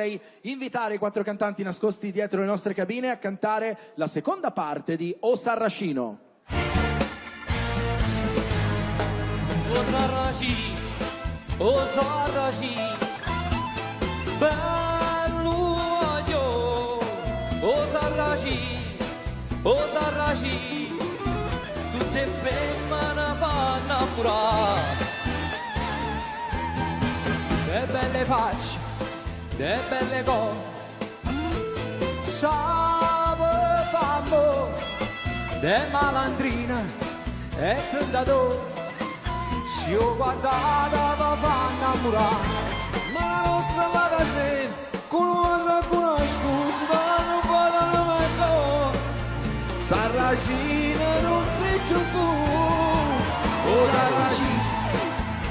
vorrei invitare i 4 cantanti nascosti dietro le nostre cabine a cantare la seconda parte di O Sarracino. O Sarracino, o Sarracino, bello aglio, o Sarracino, o Sarracino, tutte femmine fanno innamorare. Che belle facce, che belle cose, sape fammo, de malandrina e tentatore. Si io guardata mi fa innamorare, ma la nostra va da sé, conosco, non potano mai no. Sarracina non sei più tu, o Sarracina,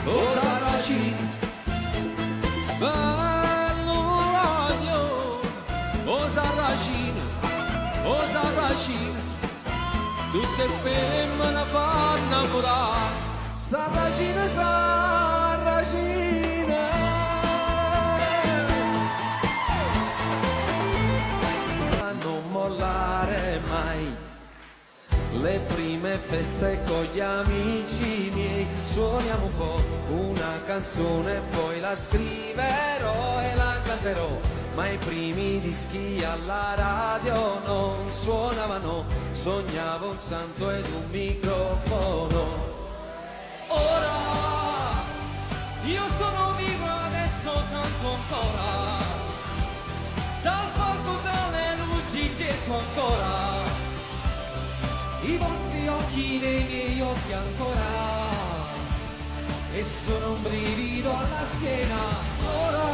o Sarracina, bello ragno, o Sarracina, o Sarracina, tutte femmine fanno innamorare. Sarracina, Sarracina, a non mollare mai. Le prime feste con gli amici miei, suoniamo un po' una canzone, poi la scriverò e la canterò. Ma i primi dischi alla radio non suonavano, sognavo un santo ed un microfono. Ora io sono vivo, adesso canto ancora, dal palco, dalle luci cerco ancora i vostri occhi nei miei occhi ancora, e sono un brivido alla schiena. Ora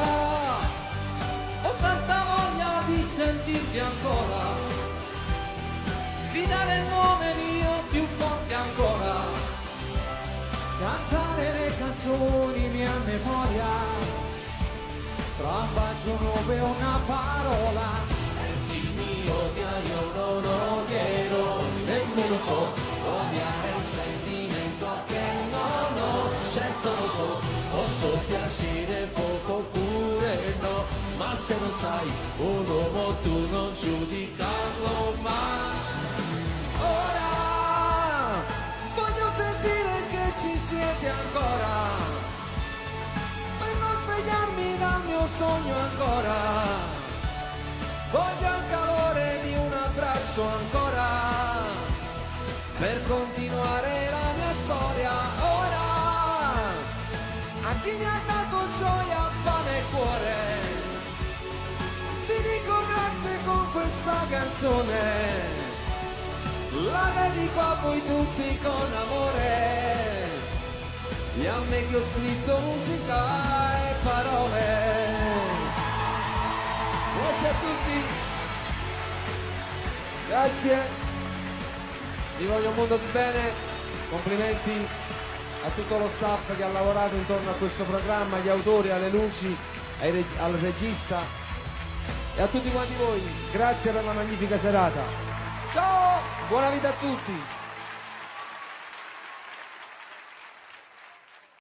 ho tanta voglia di sentirti ancora, gridare il nome mio più forte ancora, cantare le canzoni mia memoria, tra un bacio nuove una parola. Il mio io non odierò nemmeno può odiare un sentimento che non ho. Certo lo so, posso piacere poco oppure no, ma se non sai un uomo tu non giudicarlo mai. Ora voglio sentire che ci siete ancora, per non svegliarmi dal mio sogno ancora. Voglio il calore di un abbraccio ancora, per continuare la mia storia. Ora a chi mi ha dato gioia, pane e cuore, vi dico grazie con questa canzone, la dedico a voi tutti con amore, e a me che ho scritto musica e parole. Grazie a tutti, grazie, vi voglio un mondo di bene, complimenti a tutto lo staff che ha lavorato intorno a questo programma, agli autori, alle luci, al regista e a tutti quanti voi. Grazie per la magnifica serata. Ciao, buona vita a tutti.